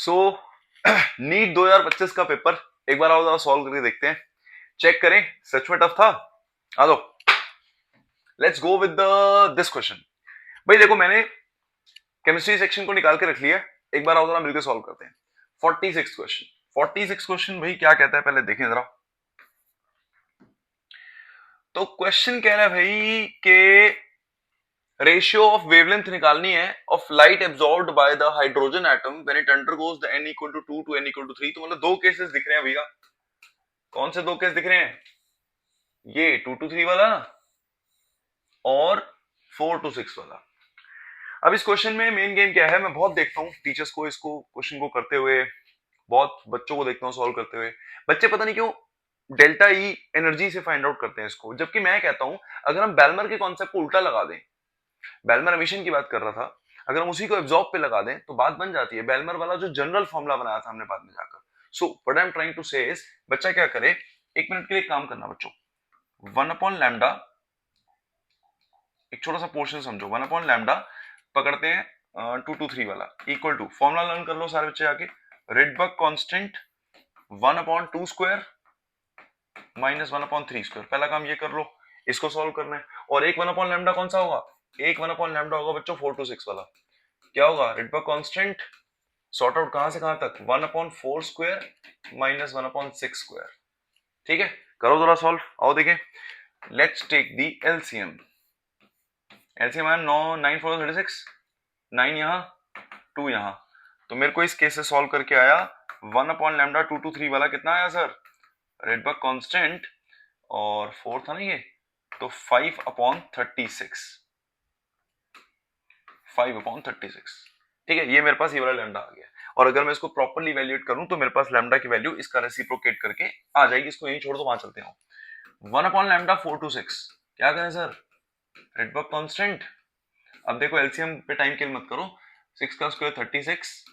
सो NEET 2025 का paper एक बार आओ जरा सॉल्व करके देखते हैं, चेक करें सच में टफ था। आ दो, let's go with this question. भाई देखो मैंने केमिस्ट्री सेक्शन को निकाल के रख लिया, एक बार आओ जरा मिलकर सॉल्व करते हैं। 46 क्वेश्चन, 46 क्वेश्चन भाई क्या कहता है पहले देखें जरा। तो क्वेश्चन कह रहा है भाई के रेशियो ऑफ वेवलेंथ निकालनी है of light absorbed by the hydrogen atom when it undergoes the n equal to 2 to n equal to 3। तो मतलब दो केसेस दिख रहे हैं भैया। कौन से दो केस दिख रहे हैं? ये 2 टू 3 वाला और 4 टू 6 वाला। अब इस क्वेश्चन में मेन गेम क्या है, मैं बहुत देखता हूँ टीचर्स को इसको क्वेश्चन को करते हुए, बहुत बच्चों को देखता हूँ सॉल्व करते हुए। बच्चे पता नहीं क्यों डेल्टा ई एनर्जी से फाइंड आउट करते हैं इसको, जबकि मैं कहता हूं अगर हम बेलमर के कॉन्सेप्ट को उल्टा लगा दें, बेलमर एमिशन की बात कर रहा था, अगर हम उसी को एब्जॉर्ब पे लगा दें तो बात बन जाती है बेलमर वाला जो जनरल फॉर्मूला बनाया था हमने बाद में जाकर। So what I am trying to say is, बच्चा क्या करे, एक मिनट के लिए काम करना बच्चों, 1/λ, एक छोटा सा पोर्शन समझो, 1/λ पकड़ते हैं 2 टू 3 वाला इक्वल टू, फॉर्मूला लर्न कर लो सारे बच्चे आके, Rydberg constant 1/2 square minus 1/3 square. पहला काम ये कर लो, इसको सॉल्व करना है। और एक 1/λ कौन सा होगा? एक 1/λ होगा बच्चों 4 टू 6 वाला। क्या होगा? रिडबर्ग कांस्टेंट सॉर्ट आउट कहां से कहां तक, 1/4 स्क्वायर माइनस 1/6 स्क्वायर। ठीक है, करो जरा सॉल्व, आओ देखें। Let's take the LCM. LCM है 9 4 36, 9 यहां 2 यहां, तो मेरे को इस केस से सॉल्व करके आया 1/λ 2 टू 3 वाला कितना आया सर, रिडबर्ग कांस्टेंट और 4 था ना ये, तो 5/36, 5/36। ठीक है, ये मेरे पास ये वाला लैम्डा आ गया। और अगर मैं इसको प्रॉपर्ली इवैल्यूएट करूं तो मेरे पास लैम्डा की वैल्यू इसका रेसिप्रोकेट करके आ जाएगी। इसको यहीं छोड़ दो, वहां चलते हैं। 1/λ 4 टू 6 क्या करें सर, रिडबर्ग कांस्टेंट। अब देखो एलसीएम पे टाइम किल मत करो, 6 का स्क्वायर 36,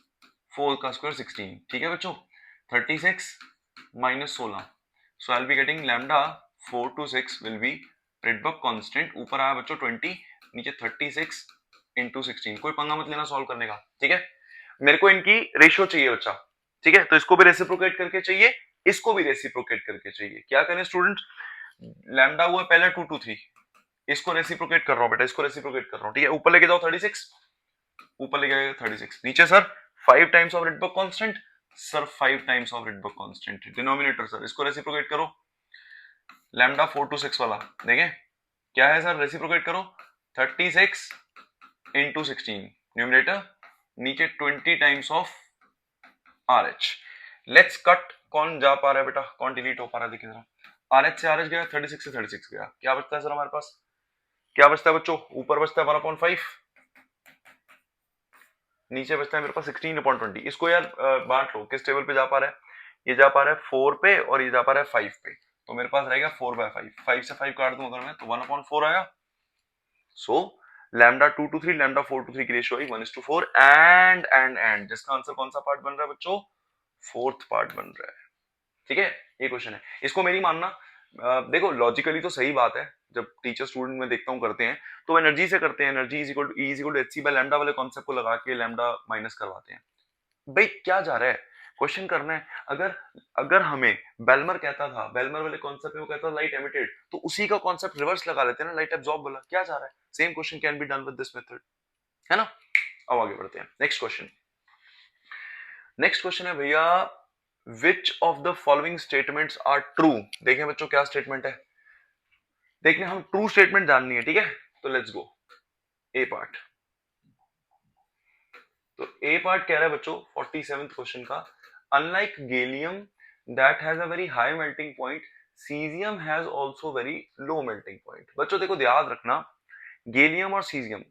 4 का स्क्वायर 16। ठीक है बच्चों, 36 minus 16, so I will be getting lambda 4 to 6 will be Rydberg constant, ऊपर आया बच्चों 20, नीचे 36 इंटू 16। कोई पंगा मत लेना सॉल्व करने का, ठीक है। मेरे को इनकी रेशियो चाहिए बच्चा, ठीक है, तो इसको भी रेसिप्रोकेट करके चाहिए, इसको भी रेसिप्रोकेट करके चाहिए। क्या करें स्टूडेंट, लैम्डा हुआ पहले 2 टू 3, इसको रेसिप्रोकेट कर रहा हूं बेटा, इसको रेसिप्रोकेट कर रहा हूं। ठीक है, ऊपर लेके जाओ 36, ऊपर लेके आएगा 36, नीचे sir 5 times of Rydberg constant, sir 5 times of Rydberg constant, denominator sir इसको रेसिप्रोकेट करो, लैम्डा 4 टू 6 वाला देखें क्या है सर, रेसिप्रोकेट करो 36 इंटू 16, न्यूमरेटर, नीचे 20 times of R H. Let's cut, कौन जा पा रहा है बेटा, कौन डिलीट हो पा रहा है देखिए जरा। आर एच से आर एच गया, 36 से 36 गया, क्या बचता है सर हमारे पास, क्या बचता है बच्चों, ऊपर बचता है 1/5, नीचे बचता है मेरे पास 16/20। इसको यार बांट लो, किस टेबल पे जा पा रहा है, ये जा पा रहा है 4 पे और ये जा पा रहा है 5 पे, तो मेरे पास रहेगा 4/5, 5 से 5 काट दूं अगर मैं तो 1/4 आया। So lambda 2 to 3 lambda 4 to 3 की रेशियो आई 1:4, एंड जिसका आंसर कौन सा पार्ट बन रहा है बच्चों, फोर्थ पार्ट बन रहा है। ठीक है, ये क्वेश्चन है, इसको मेरी मानना। देखो लॉजिकली तो सही बात है, जब टीचर स्टूडेंट में देखता हूं करते हैं तो एनर्जी से करते हैं, energy is equal to E is equal to H C by lambda वाले कॉन्सेप्ट को लगा के लैम्डा माइनस करवाते हैं। भाई क्या जा रहा है, क्वेश्चन करना है। अगर अगर हमें बेलमर कहता था, बेलमर वाले कॉन्सेप्ट में वो कहता था लाइट एमिटेड, तो उसी का कॉन्सेप्ट रिवर्स लगा लेते हैं ना, लाइट एब्जॉर्ब वाला। क्या जा रहा है, same question can be done with this method, है ना। अब आगे बढ़ते हैं, नेक्स्ट क्वेश्चन। नेक्स्ट क्वेश्चन है भैया, which of the following statements are true. देखें बच्चों क्या स्टेटमेंट है, देखने हम ट्रू स्टेटमेंट जाननी है, ठीक है। तो लेट्स गो ए पार्ट। तो ए पार्ट कह रहा है बच्चों 47th क्वेश्चन का, unlike gallium that has a very high melting point, caesium has also very low melting point. बच्चों देखो याद रखना, गैलियम और सीजियम,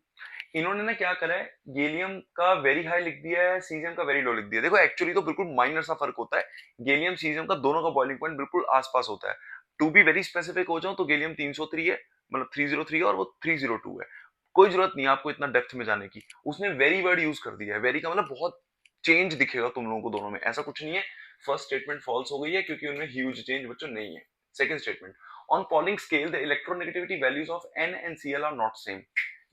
इन्होंने ना क्या करा है, गैलियम का वेरी हाई लिख दिया है, सीजियम का वेरी लो लिख दिया है। देखो एक्चुअली तो बिल्कुल माइनर सा फर्क होता है, गैलियम सीजियम का दोनों का बॉइलिंग पॉइंट बिल्कुल आसपास होता है। टू बी वेरी स्पेसिफिक हो जाऊं तो गैलियम 303 है, मतलब 303 है, और वो 302 है। कोई जरूरत नहीं है आपको इतना डेप्थ में जाने की, उसने वेरी वर्ड यूज कर दिया है, वेरी का मतलब बहुत चेंज दिखेगा तुम लोगों को दोनों में, ऐसा कुछ नहीं है। फर्स्ट स्टेटमेंट फॉल्स हो गई है क्योंकि उनमें ह्यूज चेंज बच्चों नहीं है। Second statement, on Pauling scale the electronegativity values of N and Cl are not same,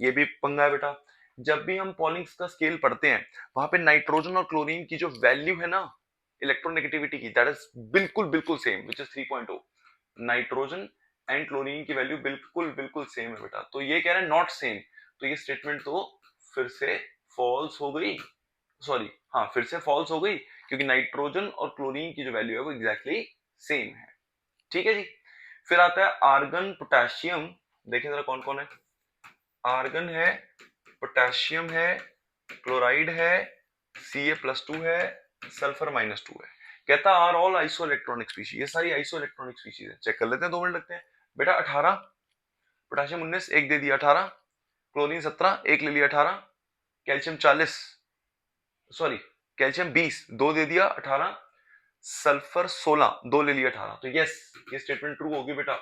ये भी पंगा है बेटा। जब भी हम पॉलिंग्स का स्केल पढ़ते हैं वहां पे नाइट्रोजन और क्लोरीन की जो वैल्यू है ना इलेक्ट्रोनेगेटिविटी की, दैट इज बिल्कुल बिल्कुल same, which is 3.0। Nitrogen and chlorine की वैल्यू बिल्कुल बिल्कुल सेम है बेटा। तो ये कह रहे हैं नॉट सेम, तो ये स्टेटमेंट तो फिर से फॉल्स हो गई, सॉरी हाँ फिर से फॉल्स हो गई, क्योंकि नाइट्रोजन और क्लोरीन की जो वैल्यू है वो एग्जैक्टली सेम है। ठीक है जी। फिर आता है आर्गन पोटेशियम, देखिए जरा कौन कौन है। आर्गन है, पोटेशियम है, क्लोराइड है, Ca+2 है, सल्फर -2 है। कहता are all iso electronic species, ये सारी आइसो इलेक्ट्रॉनिक स्पीशीज है। चेक कर लेते हैं, 2 मिनट लगते हैं बेटा। 18, पोटेशियम 19, एक दे दिया 18, क्लोरीन 17, एक ले लिया 18, कैल्शियम 40, सॉरी कैल्शियम 20, 2 दे दिया 18, सल्फर 16, 2 ले लिया 18। तो यस, ये स्टेटमेंट ट्रू होगी बेटा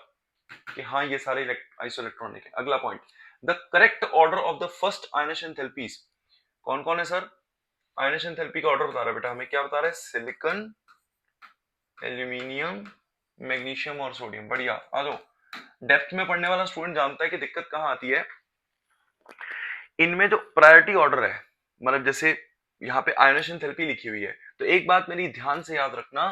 कि हाँ ये सारे आइसो इलेक्ट्रॉनिक है। अगला point, the correct order of the first ionisation enthalpies कौन कौन है सर? आयनेशन एंथैल्पी का ऑर्डर बता रहा है बेटा हमें, क्या बता रहा है? सिलिकॉन, एल्यूमिनियम, मैग्नीशियम और सोडियम। बढ़िया, आ जाओ। डेप्थ में पढ़ने वाला स्टूडेंट जानता है कि दिक्कत कहां आती है। इनमें जो प्रायोरिटी ऑर्डर है, मतलब जैसे यहाँ पे आयनेशन एंथैल्पी लिखी हुई है, तो एक बात मेरी ध्यान से याद रखना,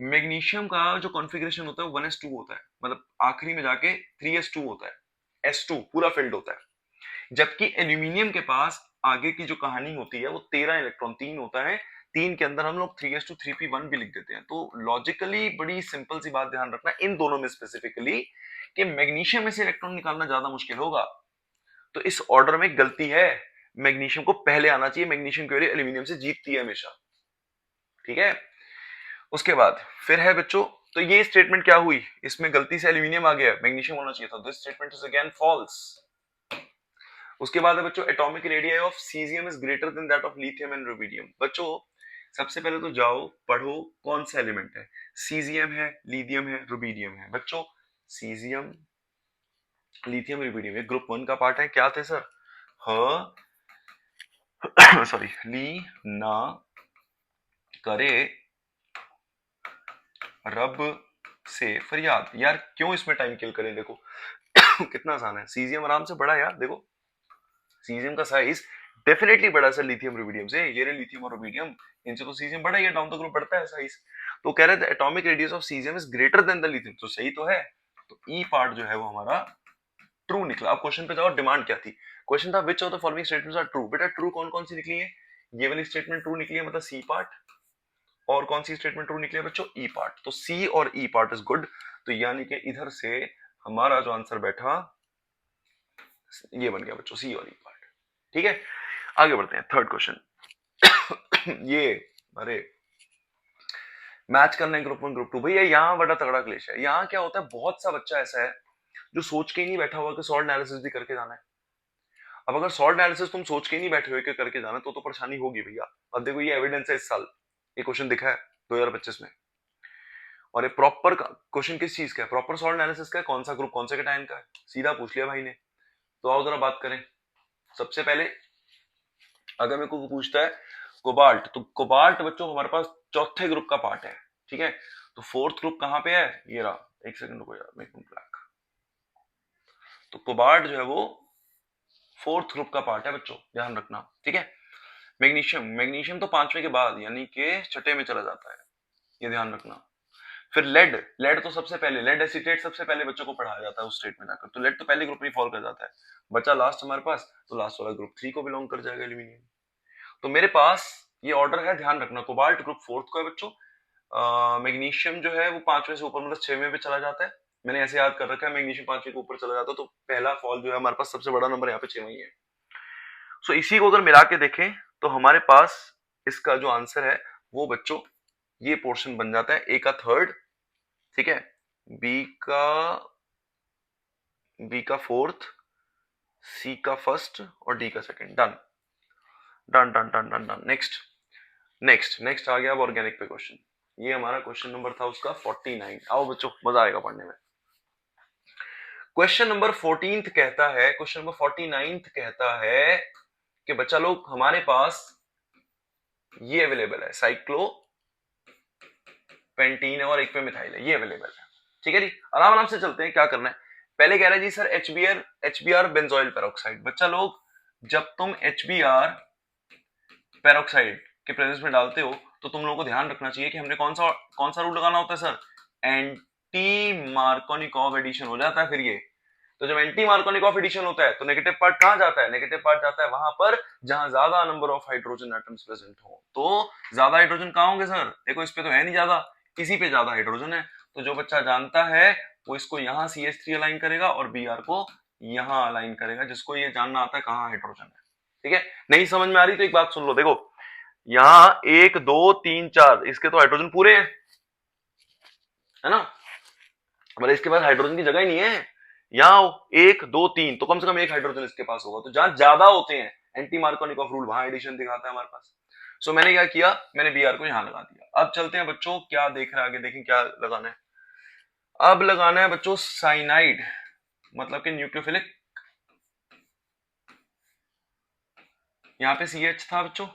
मैग्नीशियम का जो कॉन्फ़िगरेशन होता है 1s2 होता है, मतलब आखिरी में जाके 3s2 होता है, S2 पूरा फिल्ड होता है। जबकि एल्यूमिनियम के पास आगे की जो कहानी होती है वो 13 इलेक्ट्रॉन 3 होता है, 3 के अंदर हम लोग 3s2 3p1 भी लिख देते हैं। तो लॉजिकली बड़ी सिंपल सी बात ध्यान रखना इन दोनों में स्पेसिफिकली, कि मैग्नीशियम में से इलेक्ट्रॉन निकालना ज्यादा मुश्किल होगा। तो इस ऑर्डर में गलती है, मैग्नीशियम को पहले आना चाहिए, मैग्नीशियम की वैल्यू एल्यूमिनियम से जीतती है हमेशा। ठीक है। उसके बाद फिर है बच्चों, तो ये स्टेटमेंट क्या हुई, इसमें गलती से एल्यूमिनियम आ गया, मैग्नीशियम होना चाहिए था। This statement is again false. उसके बाद है बच्चों, atomic radius of caesium is greater than that of lithium and rubidium. बच्चों सबसे पहले तो जाओ पढ़ो कौन सा एलिमेंट है, सीजियम है, लिथियम है, रुबिडियम है। बच्चों सीजियम, लिथियम, रुबिडियम ये ग्रुप 1 का पार्ट है। क्या थे सर? ह सॉरी, ली ना करे रब से फरियाद। यार क्यों इसमें टाइम किल करें, देखो कितना आसान है। सीजियम आराम से बड़ा यार, देखो सीजियम का साइज डेफिनेटली बड़ा सर लिथियम रुबिडियम से, ये रे लिथियम और रुबिडियम, इनसे तो सीजियम बड़ा ही है, डाउन द ग्रुप बढ़ता है साइज। तो कह रहे थे atomic radius of caesium is greater then the lithium, तो सही तो है। तो ई पार्ट जो है वो हमारा ट्रू निकला। अब क्वेश्चन पे जाओ, डिमांड क्या थी? क्वेश्चन था which of the following statements are true. बेटा ट्रू कौन कौन सी निकली है? ये वाली स्टेटमेंट ट्रू निकली है, मतलब सी पार्ट। और कौन सी स्टेटमेंट ट्रू निकली है बच्चों? ई पार्ट। तो सी और ई पार्ट इज गुड। तो यानी कि इधर से हमारा जो आंसर बैठा ये बन गया बच्चों, सी और ई पार्ट। ठीक है, आगे बढ़ते हैं। थर्ड क्वेश्चन ये, अरे मैच करना है ग्रुप 1 ग्रुप 2, भैया यहाँ बड़ा तगड़ा क्लेश है। यहाँ क्या होता है, बहुत सा बच्चा ऐसा है जो सोच के ही नहीं बैठा हुआ कि सॉल्ट एनालिसिस भी करके जाना है। अब अगर सॉल्ट एनालिसिस तुम सोच के ही नहीं बैठे हुए कि करके जाना, तो परेशानी होगी भैया। अब देखो ये एविडेंस है, इस साल ये क्वेश्चन दिखा है 2025 में, और ये प्रॉपर क्वेश्चन किस चीज का है? प्रॉपर सॉल्ट एनालिसिस का है। कौन सा ग्रुप कौन से कैटायन का है, सीधा पूछ लिया भाई ने। तो आओ जरा बात करें। सबसे पहले अगर मेरे को पूछता है कोबाल्ट, तो कोबाल्ट बच्चों हमारे पास चौथे ग्रुप का पार्ट है। ठीक है, तो फोर्थ ग्रुप कहां पे है? ये रहा, एक सेकंड रुको यार, मेक मी ब्लैक। तो कोबाल्ट जो है वो फोर्थ ग्रुप का पार्ट है बच्चों, ध्यान रखना। ठीक है, मैग्नीशियम, मैग्नीशियम तो 5वें के बाद यानी कि छठे में चला जाता है, ये ध्यान रखना। फिर लेड, लेड तो सबसे पहले, लेड एसीटेट सबसे पहले बच्चों को पढ़ाया जाता है उस स्टेट में जाकर, तो लेड तो पहले ग्रुप में फॉल कर जाता है। बचा लास्ट हमारे पास, तो लास्ट वाला ग्रुप 3 को बिलोंग कर जाएगा, एल्यूमिनियम। तो मेरे पास ये ऑर्डर है, ध्यान रखना। कोबाल्ट ग्रुप 4 को है बच्चों, मैग्नीशियम जो है वो 5वें से ऊपर मतलब 6वें पे चला जाता है। मैंने ऐसे याद कर रखा है, मैग्नीशियम 5वें के ऊपर चला जाता है, तो पहला फॉल जो है हमारे पास सबसे बड़ा नंबर यहाँ पे 6वां ही है। सो इसी को अगर मिला के देखें तो हमारे पास इसका जो आंसर है वो बच्चों ये पोर्शन बन जाता है, ए का थर्ड, ठीक है, बी का फोर्थ, सी का फर्स्ट और डी का second. Done done done done done done. Next next next आ गया अब ऑर्गेनिक पे क्वेश्चन। ये हमारा क्वेश्चन नंबर था उसका 49। आओ बच्चों मजा आएगा पढ़ने में। क्वेश्चन नंबर 14 कहता है, क्वेश्चन नंबर 49 कहता है कि बच्चा लोग हमारे पास ये अवेलेबल है, साइक्लो पेंटीन है और एक पे मिथाइल है, ये अवेलेबल है। ठीक है जी, आराम आराम से चलते हैं। क्या करना है, पहले कह रहा है जी सर एचबीआर बेंजोइल पेरोक्साइड। बच्चा लोग जब तुम HBr पेरोक्साइड के प्रेजेंस में डालते हो तो तुम लोगों को ध्यान रखना चाहिए कि हमने कौन सा रूल लगाना होता है सर, एंटी मार्कोनिकॉव एडिशन हो जाता है फिर ये। तो जब एंटी मार्कोनिकॉव एडिशन होता है तो नेगेटिव पार्ट कहां जाता है, नेगेटिव पार्ट जाता है वहां पर जहां ज्यादा number of hydrogen atoms present हो। तो ज्यादा हाइड्रोजन कहां होंगे सर, देखो इस पे तो है नहीं ज्यादा, इसी पे ज्यादा हाइड्रोजन है। तो जो बच्चा जानता है वो इसको यहां CH3 अलाइन करेगा और Br को यहां अलाइन करेगा, जिसको ये जानना आता है कहां हाइड्रोजन है। ठीक है, नहीं समझ में आ रही तो एक बात सुन लो, देखो यहाँ 1 2 3 4 इसके तो हाइड्रोजन पूरे हैं, है ना, मतलब इसके पास हाइड्रोजन की जगह ही नहीं है। यहाँ 1 2 3 तो कम से कम एक हाइड्रोजन इसके पास होगा। तो जहां ज्यादा होते हैं एंटी मार्कोनिकॉफ रूल वहां एडिशन दिखाता है हमारे पास। सो मैंने क्या किया, मैंने Br को यहां लगा दिया। अब चलते हैं बच्चों, क्या देख रहे हैं आगे, देखें क्या लगाना है। अब लगाना है बच्चों साइनाइड, मतलब कि न्यूक्लियोफिलिक। यहाँ पे CH था बच्चों,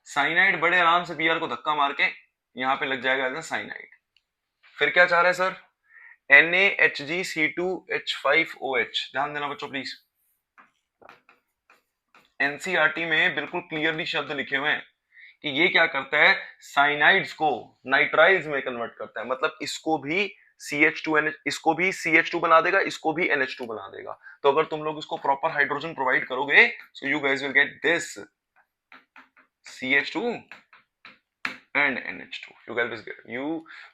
साइनाइड बड़े आराम से Br को धक्का मार के यहाँ पे लग जाएगा एज साइनाइड। फिर क्या चाह रहे हैं सर, NaHgC2H5OH। ध्यान देना बच्चों प्लीज, एनसीईआरटी में बिल्कुल क्लियरली शब्द लिखे हुए हैं कि ये क्या करता है, साइनाइड्स को नाइट्राइल्स में कन्वर्ट करता है। मतलब इसको भी CH2NH, इसको भी CH2 बना देगा, इसको भी NH2 बना देगा। तो अगर तुम लोग इसको प्रॉपर हाइड्रोजन प्रोवाइड करोगे so you guys will get this CH2 and NH2, you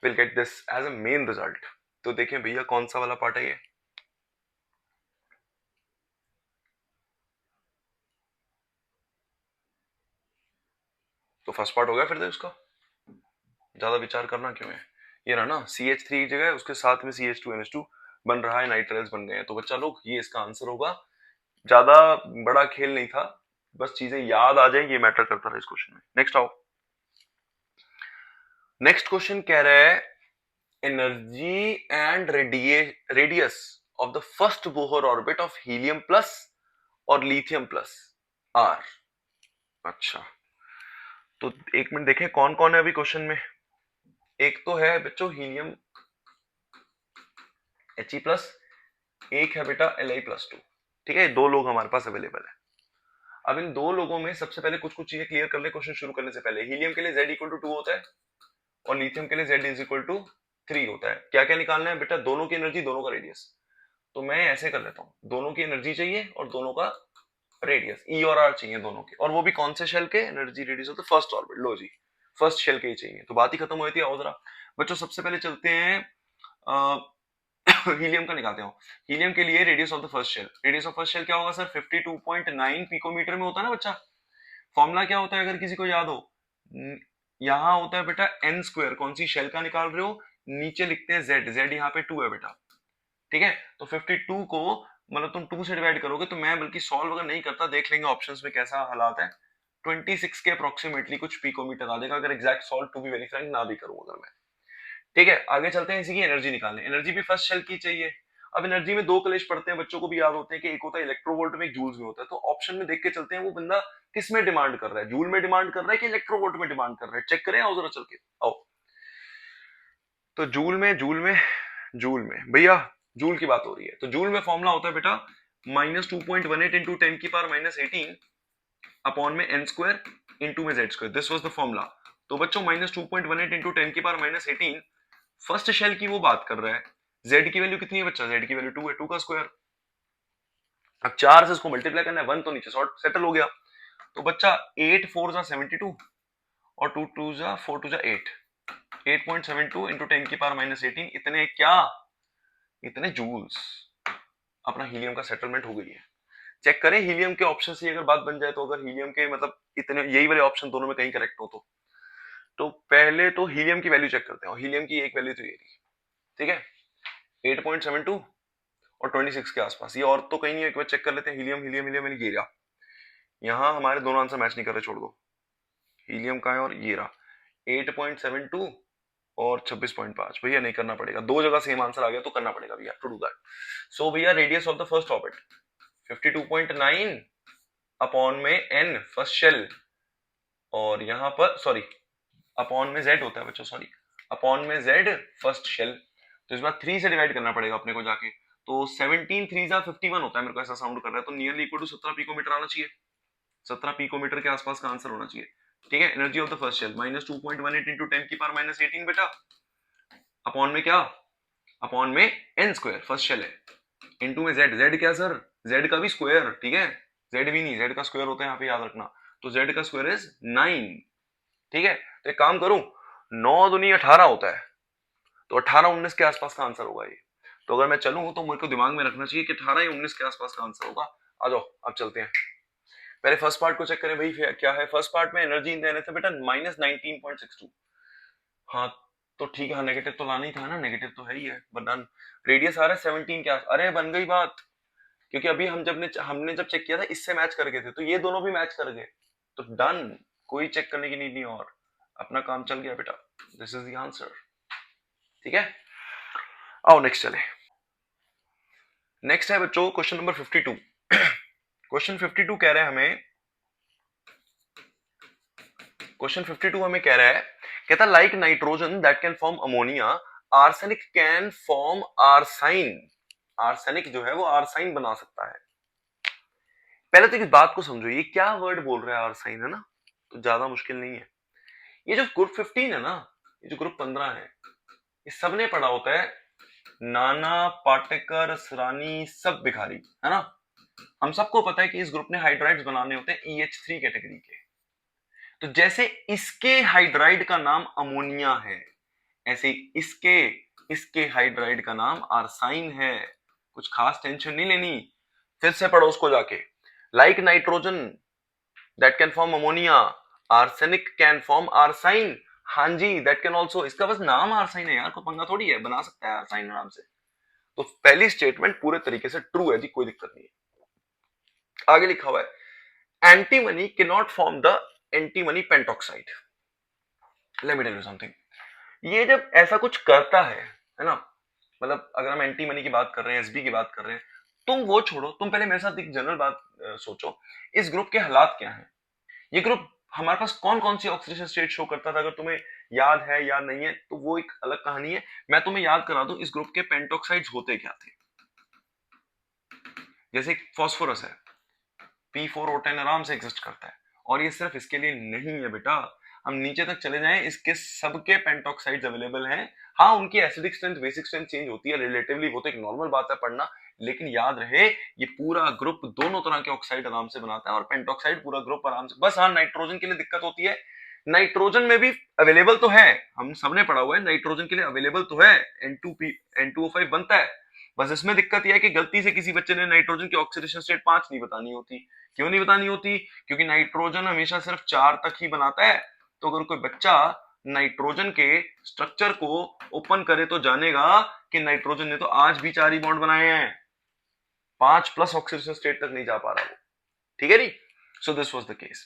will get this as a main result। तो देखें भैया कौन सा वाला पार्ट है ये, तो फर्स्ट पार्ट हो गया। फिर उसका ज्यादा विचार करना क्यों है, ये रहा ना CH3 की जगह उसके साथ में CH2NH2 बन रहा है, नाइट्राइल्स बन गए हैं। तो बच्चा लोग ये इसका आंसर होगा। ज्यादा बड़ा खेल नहीं था, बस चीजें याद आ जाए ये मैटर करता रहा इस क्वेश्चन में। नेक्स्ट आओ, नेक्स्ट क्वेश्चन कह रहा है energy and radius of the first Bohr orbit of helium plus और लिथियम प्लस आर। अच्छा, तो एक मिनट देखें कौन कौन है अभी क्वेश्चन में। एक तो है बच्चों हीलियम He+, एक है बेटा Li+2। ठीक है, दो लोग हमारे पास अवेलेबल है। अब इन दो लोगों में सबसे पहले कुछ कुछ चीजें क्लियर कर ले क्वेश्चन शुरू करने से पहले। हीलियम के लिए Z=2 होता है और लिथियम के लिए Z=3 होता है। क्या क्या निकालना है बेटा, दोनों की एनर्जी, दोनों का रेडियस। तो मैं ऐसे कर लेता हूं, दोनों की एनर्जी चाहिए और दोनों का रेडियस E और R चाहिए दोनों के, और वो भी कौन से शेल के, energy radius of the first orbit. लो जी, फर्स्ट शेल के ही चाहिए, तो बात ही खत्म हुई थी। आओ जरा बच्चों सबसे पहले चलते हैं हीलियम का निकालते हो। हीलियम के लिए radius of the first shell, radius of first shell क्या होगा सर, 52.9 पिकोमीटर में होता है ना बच्चा। फॉर्मूला क्या होता है अगर किसी को याद हो, यहां होता है बेटा n स्क्वायर, कौन सी शेल का निकाल रहे हो, नीचे लिखते हैं z, z यहाँ पे 2 है बेटा। ठीक है, तो 52 को मतलब तुम 2 से डिवाइड करोगे, तो मैं बल्कि सॉल्व अगर नहीं करता, देख लेंगे ऑप्शंस में कैसा हालात है, 26 के अप्रोक्सीमेटली कुछ पिकोमीटर आ जाएगा अगर exact solve to be very frank ना भी करूं अगर मैं। ठीक है, आगे चलते हैं, इसी की एनर्जी निकालने। एनर्जी भी फर्स्ट शेल की चाहिए। अब एनर्जी में दो कलेश पड़ते हैं, बच्चों को भी याद होते हैं कि एक होता है इलेक्ट्रोवोल्ट में, एक जूल्स में होता है। तो ऑप्शन में देख के चलते हैं वो बंदा किस में डिमांड कर रहा है, जूल में डिमांड कर रहा है कि इलेक्ट्रोवोल्ट में डिमांड कर रहा है, चेक करें। आओ जरा चल के आओ, तो जूल में भैया जूल की बात हो रही है, तो जूल में फॉर्मूला होता है बेटा -2.18 इंटू 10 की पावर -18 अपॉन में n स्क्वायर इंटू में z square. This was the formula. तो बच्चों -2.18 इंटू 10 की पावर -18 फर्स्ट शेल की वो बात कर रहा है। z की वैल्यू कितनी है बच्चा, z की वैल्यू 2 है, 2 का स्क्वायर। अब 4 से इसको मल्टीप्लाई करना है, 1 तो नीचे शॉर्ट सेटल हो गया। तो बच्चा 8 4 जा 72 और 2 2 जा 4 2 जा 8, 8.72 इंटू 10 की पावर -18, इतने क्या, इतने जूल्स। अपना हीलियम का सेटलमेंट हो गई है। चेक करें हीलियम के ऑप्शन से अगर बात बन जाए, तो अगर हीलियम के मतलब इतने यही वाले ऑप्शन दोनों में कहीं करेक्ट हो तो पहले तो हीलियम की वैल्यू चेक करते हैं। हीलियम की एक वैल्यू तो ये रही, ठीक है, 8.72 और 26 के आसपास, ये और तो कहीं नहीं है। एक बार चेक कर लेते हैं हीलियम हीलियम हीलियम, ये रहा। यहाँ हमारे दोनों आंसर मैच नहीं कर रहे, छोड़ दो। हीलियम का है और ये रहा 8.72 और 26.5। भैया नहीं करना पड़ेगा, दो जगह सेम आंसर आ गया तो करना पड़ेगा भैया, टू डू दैट। सो भैया radius of the first orbit 52.9 upon में n फर्स्ट शेल, और यहां पर सॉरी अपॉन में z होता है बच्चों, सॉरी अपॉन में z फर्स्ट शेल। तो इस बार 3 से डिवाइड करना पड़ेगा अपने को जाके, तो 17 3 जा 51 होता है, मेरे को ऐसा साउंड कर रहा है, तो नियरली इक्वल टू 17 पिकोमीटर आना चाहिए। 17 पिकोमीटर के आसपास का आंसर होना चाहिए। ठीक है, energy of the first shell -2.18 into 10 की पावर -18 बेटा, अपॉन में क्या, अपॉन में n स्क्वायर, फर्स्ट शेल है, इनटू में z, z क्या सर, z का भी स्क्वायर, ठीक है, z भी नहीं, z का स्क्वायर होता है यहाँ पे, याद रखना, तो z का स्क्वायर इज 9। ठीक है, तो एक काम करूं, 9 दूनी 18 होता है, तो 18-19 के आसपास का आंसर होगा ये। तो अगर मैं चलूं तो मेरे को दिमाग में रखना चाहिए कि 18 या 19 के आसपास का आंसर होगा। आ जाओ अब चलते हैं, पहले फर्स्ट पार्ट को चेक करें भाई, क्या है फर्स्ट पार्ट में, एनर्जी इन द बेटा -19.62। हाँ तो ठीक है, हाँ नेगेटिव तो लाना ही था ना, नेगेटिव तो है ही है, बट डन। रेडियस आ रहा है 17 के आस, अरे बन गई बात, क्योंकि अभी हमने जब चेक किया था इससे मैच कर गए थे, तो ये दोनों भी मैच कर गए, तो डन, कोई चेक करने की नीड नहीं, और अपना काम चल गया बेटा, दिस इज द आंसर। ठीक है, आओ नेक्स्ट चले। नेक्स्ट है बच्चों क्वेश्चन नंबर 52। क्वेश्चन 52 कह रहा है हमें, क्वेश्चन 52 हमें कह रहा है, कहता like nitrogen that can form ammonia, arsenic can form arsine. Arsenic जो है वो आर्साइन बना सकता है। पहले तो इस बात को समझो, ये क्या वर्ड बोल रहा है, आर्साइन है ना, तो ज्यादा मुश्किल नहीं है। ये जो ग्रुप 15 है ना, ये जो ग्रुप 15 है, ये सबने पढ़ा होता है, नाना पाटेकर, सरानी, सब भिखारी, है ना। हम सबको पता है कि इस ग्रुप ने हाइड्राइड्स बनाने होते हैं EH3 कैटेगरी के। तो जैसे इसके हाइड्राइड का नाम अमोनिया है, ऐसे इसके इसके हाइड्राइड का नाम आर्साइन है। कुछ खास टेंशन नहीं लेनी, फिर से पढ़ो उसको जाके। Like nitrogen that can form ammonia, arsenic can form arsine. हाँ जी, दैट कैन ऑल्सो, इसका बस नाम आर्साइन है यार, कोई पंगा थोड़ी है, बना सकता है आर्साइन नाम से। तो पहली स्टेटमेंट पूरे तरीके से ट्रू है जी, कोई दिक्कत नहीं है। आगे लिखा हुआ है, antimony can not form the antimony pentoxide. Let me tell you something, ये जब ऐसा कुछ करता है ना, मतलब अगर हम एंटीमनी की बात कर रहे हैं, एसबी की बात कर रहे हैं, तुम वो छोड़ो, तुम पहले मेरे साथ एक जनरल बात सोचो, इस ग्रुप के हालात क्या हैं। ये ग्रुप हमारे पास कौन कौन सी ऑक्सीडेशन स्टेट शो करता था, अगर तुम्हें याद है या नहीं है तो वो एक अलग कहानी है। मैं तुम्हें याद करा दूं, इस ग्रुप के पेंटॉक्साइड्स होते क्या थे। जैसे फॉस्फोरस है, P4O10 आराम से एग्जिस्ट करता है, और ये सिर्फ इसके लिए नहीं है बेटा, हम नीचे तक चले जाएं, इसके सबके पेंटॉक्साइड्स अवेलेबल हैं। हाँ, उनकी acidic strength, basic strength change होती है रिलेटिवली, वो तो एक नॉर्मल बात है पढ़ना, लेकिन याद रहे ये पूरा ग्रुप दोनों तरह के ऑक्साइड आराम से बनाता है, और पेंटॉक्साइड पूरा ग्रुप आराम से। बस हाँ, नाइट्रोजन के लिए दिक्कत होती है, नाइट्रोजन में भी अवेलेबल तो है, हम सबने पढ़ा हुआ है, नाइट्रोजन के लिए अवेलेबल तो है, N2O5 बनता है। बस इसमें दिक्कत यह है कि गलती से किसी बच्चे ने नाइट्रोजन की ऑक्सीडेशन स्टेट 5 नहीं बतानी होती। क्यों नहीं बतानी होती, क्योंकि नाइट्रोजन हमेशा सिर्फ 4 तक ही बनाता है। तो अगर कोई बच्चा नाइट्रोजन के स्ट्रक्चर को ओपन करे तो जानेगा कि नाइट्रोजन ने तो आज भी 4 ही बॉन्ड बनाए हैं, 5+ ऑक्सीडेशन स्टेट तक नहीं जा पा रहा वो। ठीक है नी, so this was the case.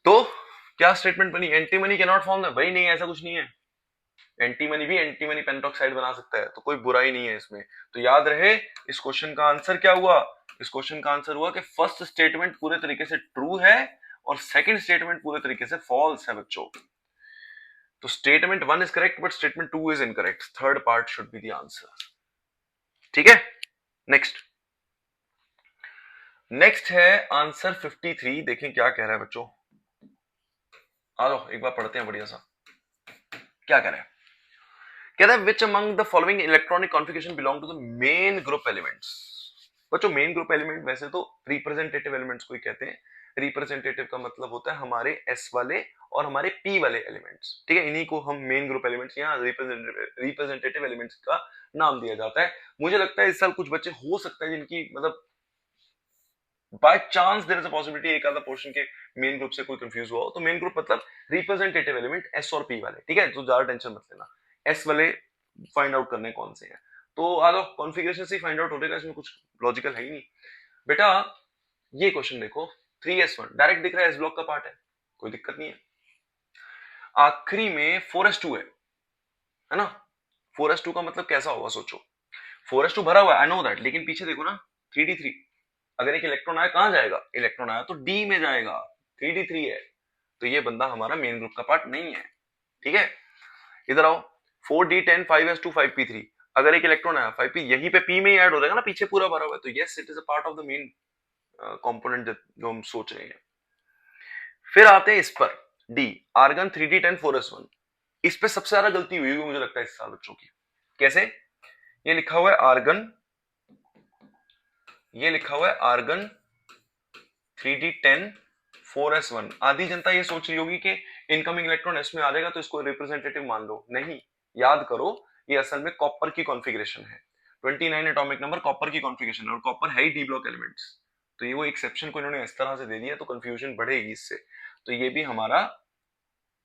तो क्या स्टेटमेंट बनी, एंटीमनी कैन नॉट फॉर्म, भाई नहीं, ऐसा कुछ नहीं है, एंटीमनी भी एंटीमनी पेंटॉक्साइड बना सकता है, तो कोई बुराई नहीं है इसमें। तो याद रहे, इस क्वेश्चन का आंसर क्या हुआ, इस क्वेश्चन का आंसर हुआ कि फर्स्ट स्टेटमेंट पूरे तरीके से ट्रू है और सेकंड स्टेटमेंट पूरे तरीके से फॉल्स है बच्चों। तो statement 1 is correct but statement 2 is incorrect, third part should be the answer. ठीक है, नेक्स्ट नेक्स्ट है आंसर 53। देखें क्या कह रहा है बच्चों, आ जाओ एक बार पढ़ते हैं बढ़िया सा। क्या कह रहा है, कह रहा है which among the following electronic configuration belong to the main group elements. बच्चों मेन ग्रुप एलिमेंट वैसे तो रिप्रेजेंटेटिव एलिमेंट्स को ही कहते हैं। रिप्रेजेंटेटिव का मतलब होता है हमारे S वाले और हमारे P वाले एलिमेंट्स, ठीक है, इन्हीं को हम मेन ग्रुप एलिमेंट्स या रिप्रेजेंटेटिव एलिमेंट्स का नाम दिया जाता है। मुझे लगता है इस साल कुछ बच्चे हो सकता है जिनकी मतलब by chance there is a possibility एक आधा पोर्शन के मेन ग्रुप से कोई कंफ्यूज हुआ हो। तो मेन ग्रुप मतलब रिप्रेजेंटेटिव एलिमेंट S और P वाले, ठीक है, तो ज्यादा टेंशन मत लेना, S वाले फाइंड आउट करने कौन से हैं। तो आ जाओ कॉन्फ़िगरेशन से फाइंड आउट हो जाएगा, इसमें कुछ लॉजिकल है ही नहीं बेटा। ये क्वेश्चन देखो, 3s1 डायरेक्ट दिख रहा है, S ब्लॉक का पार्ट है, कोई दिक्कत नहीं है। आखिरी में 4s2 है ना, 4s2 का मतलब कैसा होगा सोचो, 4s2 भरा हुआ है, आई नो दैट, लेकिन पीछे देखो ना 3d3, अगर एक इलेक्ट्रॉन आया कहां जाएगा, इलेक्ट्रॉन आया तो D में जाएगा, 3d3 है, तो ये बंदा हमारा मेन ग्रुप का पार्ट नहीं है। ठीक है, इधर आओ, 4d10 5s2 5p3, अगर एक इलेक्ट्रॉन आया 5p, यहीं पे P में ही ऐड हो जाएगा ना, पीछे पूरा भरा हुआ है, तो yes it is a part of the main component जो हम सोच रहे हैं। फिर आते हैं इस पर डी, आर्गन 3d10 4s1। इस पे सबसे ज्यादा गलती हुई मुझे लगता है इस साल बच्चों की। कैसे? ये लिखा हुआ है आर्गन, ये लिखा हुआ है आर्गन 3d10 4s1। आधी जनता ये सोच रही होगी कि इनकमिंग इलेक्ट्रॉन एस में आ जाएगा तो इसको रिप्रेजेंटेटिव मान लो। नहीं, याद करो ये असल में कॉपर की कॉन्फ़िगरेशन है। 29 एटॉमिक नंबर कॉपर की कॉन्फ़िगरेशन है और कॉपर है ही डी ब्लॉक एलिमेंट्स। तो ये वो एक्सेप्शन को इन्होंने इस तरह से दे दिया तो कंफ्यूजन बढ़ेगी इससे। तो ये भी हमारा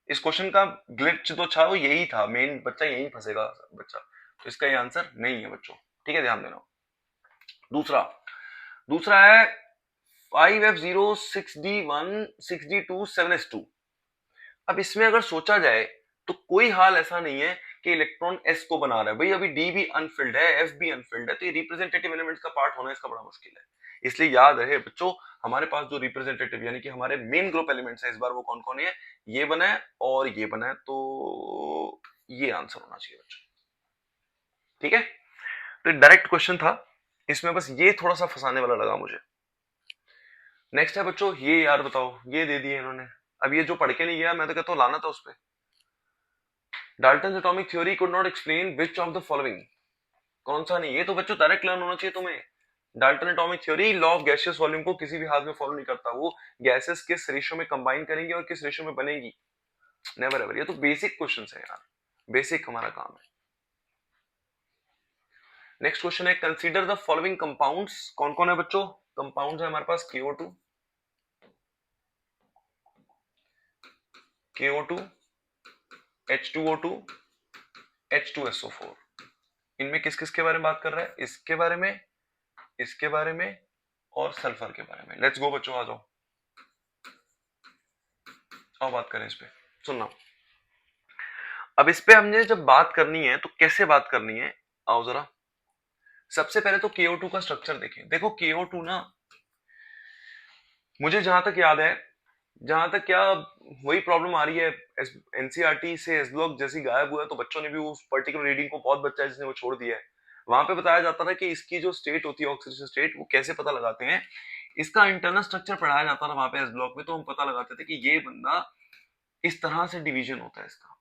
इस क्वेश्चन का ग्लिच जो था वो यही था, मेन बच्चा यही फंसेगा बच्चा। तो इसका ये आंसर नहीं है बच्चों, ठीक है, ध्यान देना। दूसरा दूसरा है 5f0 6d1 6d2 7s2। अब इसमें अगर सोचा जाए तो कोई हाल ऐसा नहीं है कि इलेक्ट्रॉन s को बना रहा है। भाई अभी d भी अनफिल्ड है, f भी अनफिल्ड है, तो ये रिप्रेजेंटेटिव एलिमेंट्स का पार्ट होना इसका बड़ा मुश्किल है। इसलिए याद रहे बच्चों, हमारे पास जो रिप्रेजेंटेटिव यानी कि हमारे मेन ग्रुप एलिमेंट्स है इस बार वो कौन कौन है, ये बना है और ये बना है। तो ये आंसर होना चाहिए बच्चों, ठीक है। तो डायरेक्ट क्वेश्चन था, इसमें बस ये थोड़ा सा फंसाने वाला लगा मुझे। नेक्स्ट है बच्चों, ये यार बताओ, ये दे दिए इन्होंने। अब ये जो पढ़ के नहीं गया मैं तो कहता हूँ लाना था उस पे। Dalton atomic theory could not explain which of the following. कौन सा नहीं, ये तो बच्चों डायरेक्ट लर्न होना चाहिए तुम्हें। Dalton atomic theory law of gaseous volume को किसी भी हाथ में फॉलो नहीं करता। वो गैसेस किस रेशियो में कंबाइन करेंगे और किस रेशियो में बनेगी, नेवर एवर। ये तो बेसिक क्वेश्चंस है यार, बेसिक हमारा काम है। नेक्स्ट क्वेश्चन है कंसीडर द फॉलोइंग कंपाउंड्स। कौन कौन है बच्चों? कंपाउंड्स है हमारे पास KO2, KO2, H2O2, H2SO4। इनमें किस किस के बारे में बात कर रहा है? इसके बारे में, इसके बारे में और सल्फर के बारे में। लेट्स गो बच्चों, आ जाओ, आओ बात करें इस पे। सुनना, अब इस पे हमने जब बात करनी है तो कैसे बात करनी है, आओ जरा। सबसे पहले तो KO2 का स्ट्रक्चर देखें। देखो KO2 ना, मुझे जहां तक याद है, जहां तक क्या वही प्रॉब्लम आ रही है एनसीईआरटी से एस ब्लॉक जैसी गायब हुआ है, तो बच्चों ने भी उस पर्टिकुलर रीडिंग को, बहुत बच्चा है जिसने वो छोड़ दिया है। वहां पे बताया जाता था कि इसकी जो स्टेट होती है ऑक्सीडेशन स्टेट, वो कैसे पता लगाते हैं। इसका इंटरनल स्ट्रक्चर पढ़ाया जाता था वहां पे एस ब्लॉक में, तो हम पता लगाते थे कि ये बंदा इस तरह से डिवीजन होता है इसका,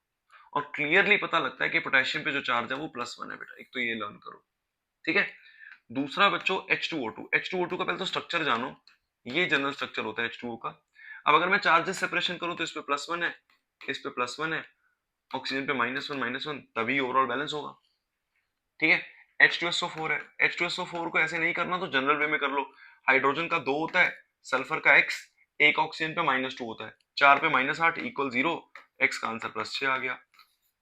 और क्लियरली पता लगता है कि पोटेशियम पे जो चार्ज है वो +1 है बेटा। एक तो ये लर्न करो, ठीक है। दूसरा बच्चों H2O2, H2O2 का पहले तो स्ट्रक्चर जानो। ये जनरल स्ट्रक्चर होता है H2O का। अब अगर मैं चार्जेस सेपरेशन करूं तो इस पे +1 है, इस पे +1 है, ऑक्सीजन पे -1 तभी ओवरऑल बैलेंस होगा, ठीक है। H2SO4 है, H2SO4 को ऐसे नहीं करना तो जनरल वे में कर लो। हाइड्रोजन का 2 होता है, सल्फर का X, एक ऑक्सीजन पे -2 होता है, 4 पे -8 = 0, X का आंसर +6 आ गया।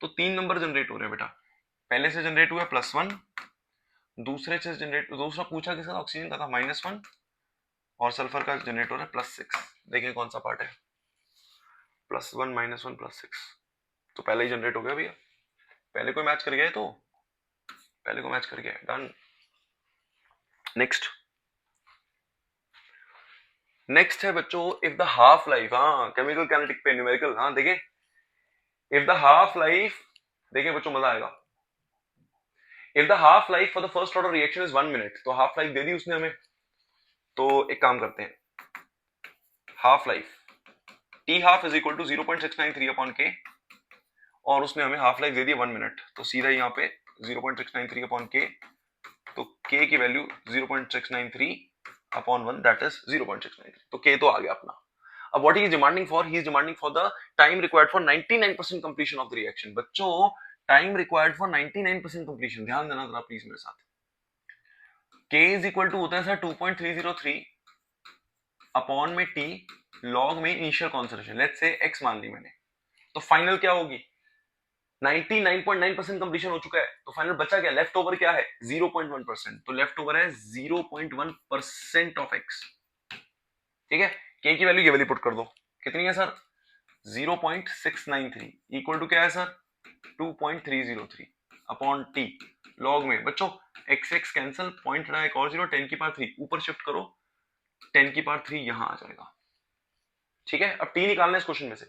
तो 3 नंबर जनरेट हो रहे हैं बेटा। पहले से जनरेट हुआ +1, दूसरे से जनरेट, दूसरा पूछा किसका, ऑक्सीजन का था -1, और सल्फर का जनरेट हो रहा है +6। देखिए कौन सा पार्ट है, +1 -1 +6, तो पहले ही जनरेट हो गया भैया। पहले कोई मैच कर गया है, तो पहले को मैच कर गया, डन। नेक्स्ट, नेक्स्ट है बच्चों इफ द हाफ लाइफ, हाँ केमिकल काइनेटिक पे न्यूमेरिकल, हाँ देखें इफ द हाफ लाइफ, देखें बच्चों मजा आएगा। If the half life for the first order reaction is 1 minute, तो हाफ लाइफ दे दी उसने हमें। तो एक काम करते हैं, half life T half is equal to 0.693/K, और उसने हमें हाफ लाइफ दे दी 1 मिनट, तो सीधा यहाँ पे 0.693/K, तो K की वैल्यू 0.693/1, दैट इज 0.693, तो K तो आ गया अपना। अब what he is demanding for, he is demanding for the time required for 99% completion of the reaction. बच्चों टाइम रिक्वायर्ड फॉर 99% कंप्लीशन, ध्यान देना जरा प्लीज मेरे साथ। K इज इक्वल टू होता है सर 2.303 अपॉन में T लॉग में initial concentration, let's say X मान ली मैंने, तो फाइनल क्या होगी, 99.9% कंप्लीशन हो चुका है, तो फाइनल बचा क्या, लेफ्ट ओवर क्या है 0.1%, तो लेफ्ट ओवर है 0.1% ऑफ X, ठीक है। K की वैल्यू ये वाली पुट कर दो, कितनी है सर 0.693 इक्वल टू क्या है सर 2.303 अपॉन T लॉग में, बच्चों x कैंसिल, पॉइंट रहा एक और 0, 10 की पावर 3 ऊपर शिफ्ट करो, 10 की पावर 3 यहां आ जाएगा, ठीक है। अब T निकालना है इस क्वेश्चन में से,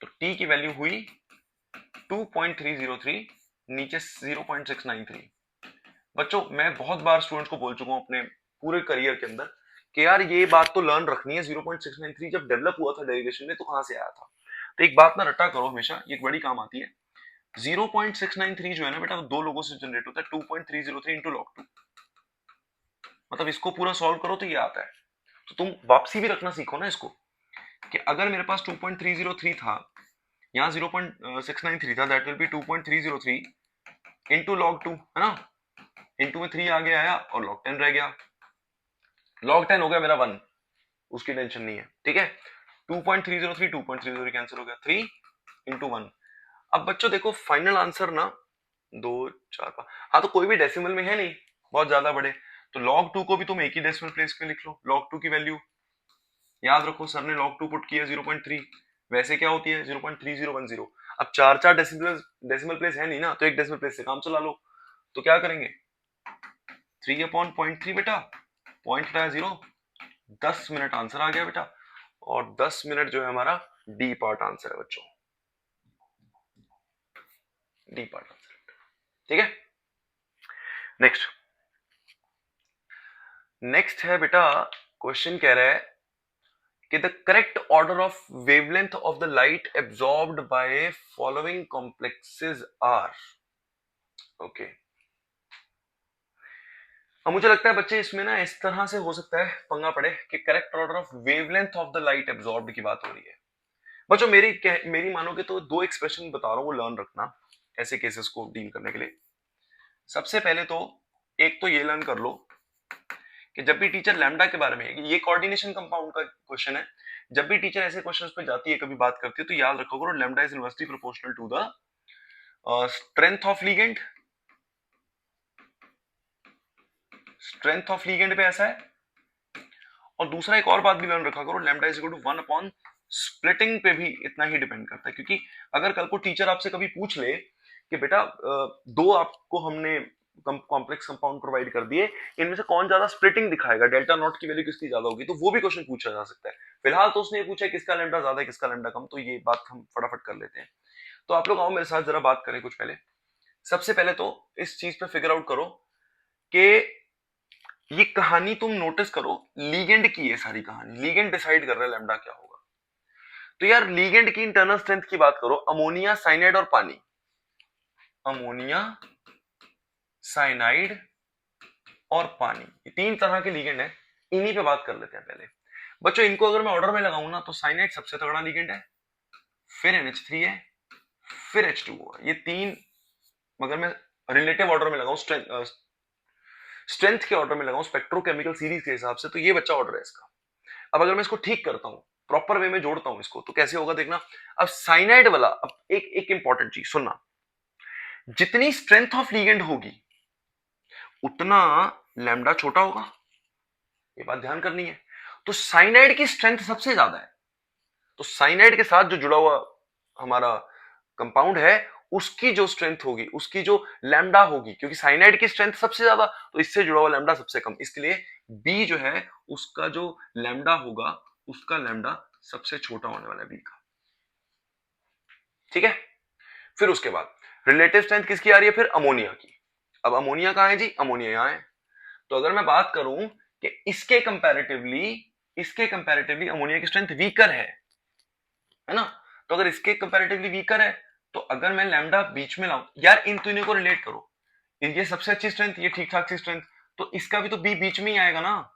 तो T की वैल्यू हुई 2.303, नीचे 0.693। बच्चों मैं बहुत बार स्टूडेंट्स को बोल चुका हूं अपने पूरे करियर के अंदर कि यार ये बात तो लर्न रखनी है, 0.693 जब डेवलप हुआ था डेरिवेशन में तो कहां से आया था। तो एक बात ना रटा करो हमेशा, ये बड़ी काम आती है। 0.693 जो है ना बेटा, वो दो लोगों से जनरेट होता है, 2.303 इंटू log 2। मतलब इसको पूरा सॉल्व करो तो ये आता है। तो तुम वापसी भी रखना सीखो ना इसको, कि अगर मेरे पास 2.303 था, यहाँ 0.693 था, that will be 2.303 into log 2, है ना। इंटू में 3 आगे आया और log 10 रह गया। log 10 हो गया मेरा 1, उसकी टेंशन नहीं है, ठीक है। 2.303 2.303 कैंसिल हो गया, 3 इंटू 1। अब बच्चों देखो फाइनल आंसर ना 2 4 5, हाँ तो कोई भी डेसिमल में है नहीं बहुत ज्यादा बड़े, तो log 2 को भी तुम एक ही डेसिमल प्लेस में लिख लो। log 2 की वैल्यू याद रखो, सर ने log 2 पुट किया 0.3, वैसे क्या होती है 0.3010। अब चार चार डेसिमल प्लेस है नहीं ना, तो एक डेसिमल प्लेस से काम चला लो। तो क्या करेंगे, 3/0.3 बेटा, पॉइंट हटाया 0, 10 मिनट आंसर आ गया बेटा। और 10 मिनट जो है हमारा डी पार्ट आंसर है बच्चों, डी पार्ट आंसर, ठीक है। नेक्स्ट नेक्स्ट है बेटा, क्वेश्चन कह रहा है कि the correct order of wavelength of the light absorbed by following complexes are. Okay, अब मुझे लगता है बच्चे इसमें ना इस तरह से हो सकता है पंगा पड़े कि correct order of wavelength of the light absorbed की बात हो रही है। बच्चों मेरी मानोगे तो दो एक्सप्रेशन बता रहा हूं, वो लर्न रखना ऐसे केसेस को डील करने के लिए। सबसे पहले तो एक तो ये लर्न कर लो कि जब भी टीचर लैम्डा के बारे में, ये कोऑर्डिनेशन कंपाउंड का क्वेश्चन है, जब भी टीचर ऐसे क्वेश्चंस पे जाती है, कभी बात करती है, तो याद रखो करो lambda is inversely proportional to the strength of ligand. Strength of ligand पे ऐसा है। और दूसरा एक और बात भी लर्न रखा करो, lambda is equal to 1 upon splitting पे भी इतना ही डिपेंड करता है। क्योंकि अगर कल को टीचर आपसे कभी पूछ ले कि बेटा दो आपको हमने कॉम्प्लेक्स कंपाउंड प्रोवाइड कर दिए, इनमें से कौन ज्यादा स्प्लिटिंग दिखाएगा, डेल्टा नॉट की वैल्यू किसकी ज्यादा होगी, तो वो भी क्वेश्चन पूछा जा सकता है। फिलहाल तो उसने ये पूछा है किसका लैम्डा ज्यादा है किसका लैम्डा कम, तो ये बात हम फटाफट कर लेते हैं। तो आप लोग आओ मेरे साथ जरा बात करें कुछ पहले। सबसे पहले तो इस चीज पे फिगर आउट करो कि ये कहानी तुम नोटिस करो, लीगेंड की है सारी कहानी, लीगेंड डिसाइड कर रहा है लैम्डा क्या होगा। तो यार लीगेंड की इंटरनल स्ट्रेंथ की बात करो, अमोनिया, साइनाइड और पानी। अमोनिया, साइनाइड और पानी, ये तीन तरह के लीगेंड है, इन्हीं पे बात कर लेते हैं पहले। बच्चों इनको अगर मैं ऑर्डर में लगाऊं ना, तो साइनाइड सबसे तगड़ा लीगेंड है, फिर NH3 है, फिर H2O है। ये तीन अगर मैं रिलेटिव ऑर्डर में लगाऊं, स्ट्रेंथ के ऑर्डर में लगाऊं, स्पेक्ट्रोकेमिकल सीरीज के हिसाब से, तो ये बच्चा ऑर्डर है इसका। अब अगर मैं इसको ठीक करता हूं, प्रॉपर वे में जोड़ता हूं इसको, तो कैसे होगा देखना। अब साइनाइड वाला, अब एक इंपॉर्टेंट चीज सुनना, जितनी स्ट्रेंथ ऑफ लीगेंड होगी उतना लैम्डा छोटा होगा, ये बात ध्यान करनी है। तो साइनाइड की स्ट्रेंथ सबसे ज्यादा है, तो साइनाइड के साथ जो जुड़ा हुआ हमारा कंपाउंड है, उसकी जो स्ट्रेंथ होगी, उसकी जो लैम्डा होगी, क्योंकि साइनाइड की स्ट्रेंथ सबसे ज्यादा, तो इससे जुड़ा हुआ लैम्डा सबसे कम, इसलिए बी जो है उसका जो लैम्डा होगा, उसका लैम्डा सबसे छोटा होने वाला है बी का, ठीक है। फिर उसके बाद रिलेटिव स्ट्रेंथ किसकी आ रही है, फिर अमोनिया की। अब अमोनिया कहां है जी, अमोनिया यहां है। तो अगर मैं बात करूं कि इसके कंपैरेटिवली अमोनिया की स्ट्रेंथ वीकर है ना। तो अगर इसके कंपैरेटिवली वीकर है, तो अगर मैं लैम्डा बीच में लाऊं, यार इन तीनों को रिलेट करो, ये सबसे अच्छी स्ट्रेंथ, ये ठीक ठाक सी स्ट्रेंथ, तो इसका भी तो बी बीच में ही आएगा ना।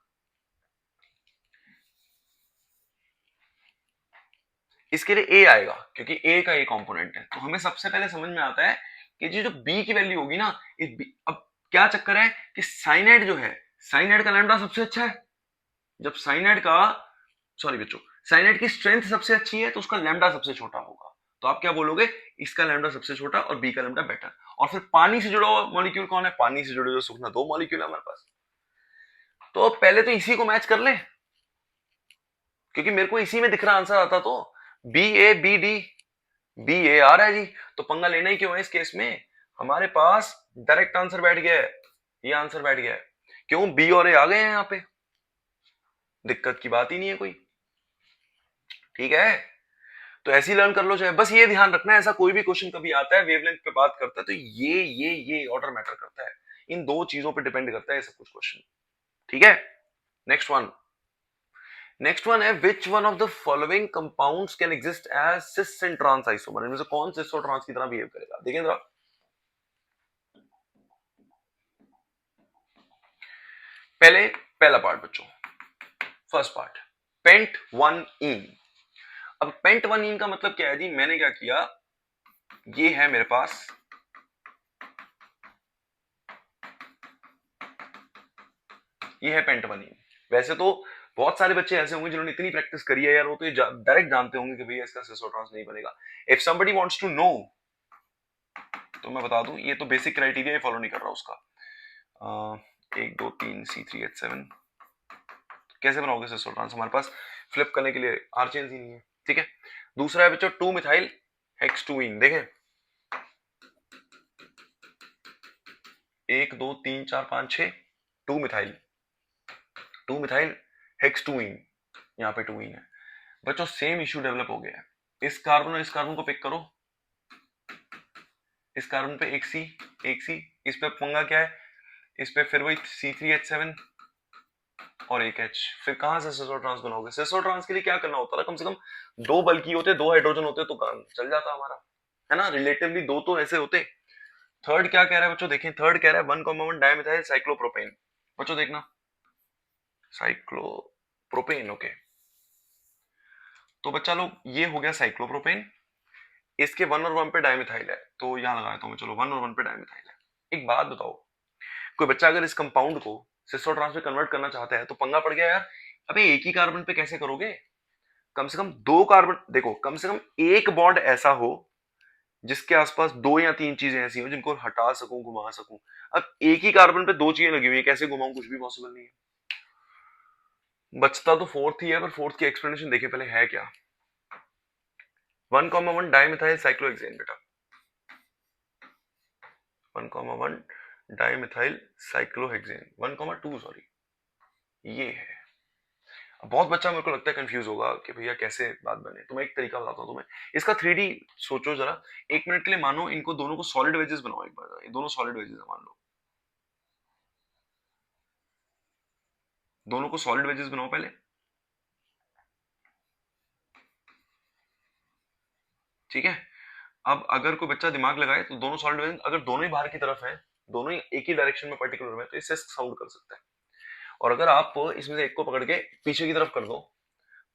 इसके लिए ए आएगा, क्योंकि ए का ए कंपोनेंट है। तो हमें सबसे पहले समझ में आता है कि जो बी की वैल्यू होगी ना, अब क्या चक्कर है कि साइनाइड जो है, साइनाइड का लैम्डा सबसे अच्छा है। जब साइनाइड का, सॉरी बच्चों, साइनाइड की स्ट्रेंथ सबसे अच्छी है, तो उसका लैम्डा सबसे छोटा होगा। तो आप क्या बोलोगे, इसका लैम्डा सबसे छोटा और बी का लैम्डा बेटर। और फिर पानी से जुड़ा हुआ मॉलिक्यूल कौन है, पानी से जुड़े हुए सुख ना, दो मॉलिक्यूल है हमारे पास। तो पहले तो इसी को मैच कर ले, क्योंकि मेरे को इसी में दिख रहा आंसर आता, तो BA BD BAR है जी। तो पंगा लेना ही क्यों है इस केस में, हमारे पास डायरेक्ट आंसर बैठ गया है, ये आंसर बैठ गया है। क्यों, बी और ए आ गए हैं यहां पे, दिक्कत की बात ही नहीं है कोई, ठीक है। तो ऐसे ही लर्न कर लो, चाहे बस ये ध्यान रखना है, ऐसा कोई भी क्वेश्चन कभी आता है वेवलेंथ पे बात करता है, तो ये ऑर्डर मैटर करता है, इन दो चीजों पे डिपेंड करता है सब कुछ क्वेश्चन, ठीक है। नेक्स्ट वन, नेक्स्ट वन है which one of the following compounds can exist as cis and trans isomer, इनमें से कौन सिस और ट्रांस की तरह बिहेव करेगा, देखिए जरा। पहला पार्ट बच्चों, first part, pent one in. अब पेंट वन इन का मतलब क्या है जी, मैंने क्या किया, ये है मेरे पास ये है पेंट वन इन। वैसे तो बहुत सारे बच्चे ऐसे होंगे जिन्होंने इतनी प्रैक्टिस करी है यार, वो तो डायरेक्ट जानते होंगे कि भैया इसका सिस और ट्रांस नहीं बनेगा। If somebody wants to know तो मैं बता दूं, ये तो बेसिक क्राइटेरिया फॉलो नहीं कर रहा उसका। 1 2 3 C3H7 कैसे बनाओगे सिस और ट्रांस, हमारे पास फ्लिप करने के लिए आर चेन्स ही नहीं है, ठीक है। दूसरा है बच्चों 2 मिथाइल हेक्स-2इन, देखें 1 2 3 4 5 6 2 मिथाइल हेक्स-2इन, यहाँ पे 2 इन है बच्चों। सेम इश्यू डेवलप हो गया है, इस कार्बन और इस कार्बन को पिक करो, इस कार्बन पे एक सी, इस पे पंगा क्या है, इस पे फिर वही C3H7 और एक H, फिर कहां से सिस और ट्रांस बनाओगे। सिस और ट्रांस के लिए क्या करना होता है, कम से कम 2 बल्कि होते, 2 हाइड्रोजन होते तो काम चल जाता हमारा, है ना, रिलेटिवली 2 तो ऐसे होते। थर्ड क्या कह रहा है बच्चों, देखें थर्ड कह रहा है 1,1 डाइमिथाइल साइक्लोप्रोपेन, बच्चों देखना साइक्लोप्रोपेन, ओके। तो बच्चा लोग ये हो गया साइक्लोप्रोपेन, इसके 1 और 1 पे डाइमिथाइल है, तो यहां लगाया तो मैं, चलो 1 और 1 पे डाइमिथाइल है। एक बात बताओ, कोई बच्चा अगर इस कंपाउंड को सिस और ट्रांस में कन्वर्ट करना चाहता है तो पंगा पड़ गया यार, अबे एक ही कार्बन पे कैसे करोगे, कम से कम 2 कार्बन, देखो कम से कम एक बॉन्ड ऐसा हो जिसके आसपास 2 या 3 चीजें ऐसी हो जिनको हटा सकूं, घुमा सकूं। अब एक ही कार्बन पे 2 चीजें लगी हुई है, कैसे घुमाऊं, कुछ भी पॉसिबल नहीं है। बचता तो फोर्थ ही है, पर फोर्थ की एक्सप्लेनेशन देखिए पहले है क्या। 1,1 डाइमिथाइल साइक्लोहेक्सेन बेटा, 1,1 डाइमिथाइल साइक्लोहेक्सेन, 1,2 सॉरी, ये है। बहुत बच्चा मेरे को लगता है कंफ्यूज होगा कि भैया कैसे बात बने, तो मैं एक तरीका बताता हूँ तुम्हें, इसका 3D सोचो जरा, 1 मिनट के लिए मानो इनको दोनों को सॉलिड वेजेस बनाओ, एक बार ये दोनों सॉलिड वेजेस है मान लो, दोनों को सॉलिड वेजेस बनाओ पहले, ठीक है। अब अगर कोई बच्चा दिमाग लगाए तो दोनों सॉलिड वेजेस अगर दोनों ही बाहर की तरफ है, दोनों ही एक ही डायरेक्शन में पर्टिकुलर में, तो इससे साउंड कर सकता है। और अगर आप इसमें से एक को पकड़ के पीछे की तरफ कर दो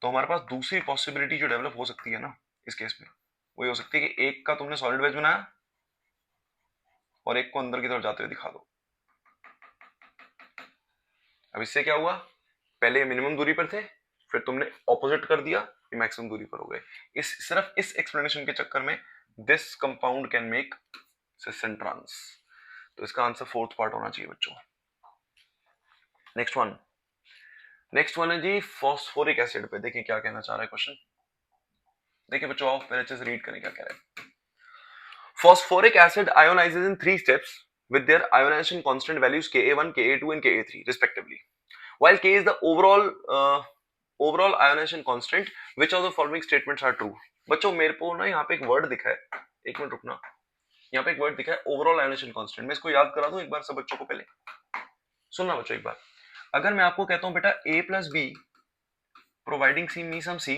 तो हमारे पास दूसरी पॉसिबिलिटी जो डेवलप हो सकती है ना इस केस में, वो हो सकती है कि एक का तुमने सॉलिड वेज बनाया और एक को अंदर की तरफ जाते हुए दिखा दो। अब इससे क्या हुआ, पहले ये मिनिमम दूरी पर थे, फिर तुमने ऑपोजिट कर दिया, ये मैक्सिमम दूरी पर हो गए। इस सिर्फ इस एक्सप्लेनेशन के चक्कर में this compound can make cis and trans. तो इसका आंसर फोर्थ पार्ट होना चाहिए बच्चों। नेक्स्ट वन है जी फॉस्फोरिक एसिड पे, देखिए क्या कहना चाह रहा है क्वेश्चन, देखिए बच्चों आप पहले अच्छे से रीड करें क्या कह रहा है। Phosphoric acid ionizes in 3 steps with their ionization constant values Ka1, Ka2 and Ka3 respectively. While K is the overall ionization constant, which of the following statements are true? बच्चों मेरे को ना यहाँ पे एक वर्ड दिखा है, एक मिनट रुकना, यहाँ पे एक वर्ड दिखा है ओवरऑल आयोनाइजेशन कांस्टेंट, मैं इसको याद करा दूं एक बार सब बच्चों को, पहले सुनना बच्चों एक बार। अगर मैं आपको कहता हूं बेटा A plus B providing C me some C,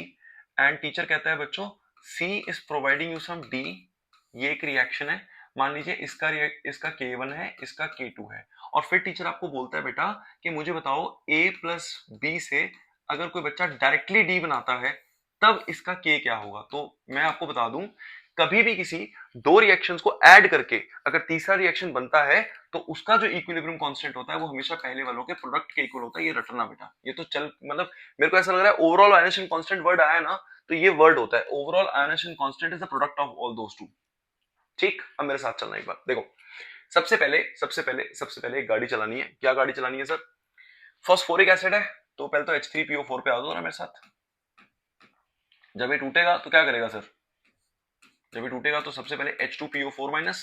and teacher कहता है बच्चों C is providing you some D, ये एक रिएक्शन है, मान लीजिए इसका K1 है, इसका K2 है, और फिर टीचर आपको बोलता है बेटा कि मुझे बताओ A प्लस बी से अगर कोई बच्चा डायरेक्टली D बनाता है तब इसका K क्या होगा। तो मैं आपको बता दूं, कभी भी किसी 2 रिएक्शंस को ऐड करके अगर तीसरा रिएक्शन बनता है तो उसका जो इक्विलिब्रियम कांस्टेंट होता है वो हमेशा पहले वालों के प्रोडक्ट के इक्वल होता है, ये रटना बेटा, ये तो चल मतलब मेरे को ऐसा लग रहा है ओवरऑल आयोनाइजेशन कांस्टेंट वर्ड आया ना, तो ये वर्ड होता है overall ionisation constant is the product of all those two. ठीक, अब मेरे साथ चलना एक बार, देखो सबसे पहले एक गाड़ी चलानी है, क्या गाड़ी चलानी है सर, फॉस्फोरिक एसिड है, तो पहले तो H3PO4 पे आ दो ना मेरे साथ। जब ये टूटेगा तो क्या करेगा सर, जब ये टूटेगा तो सबसे पहले H2PO4 minus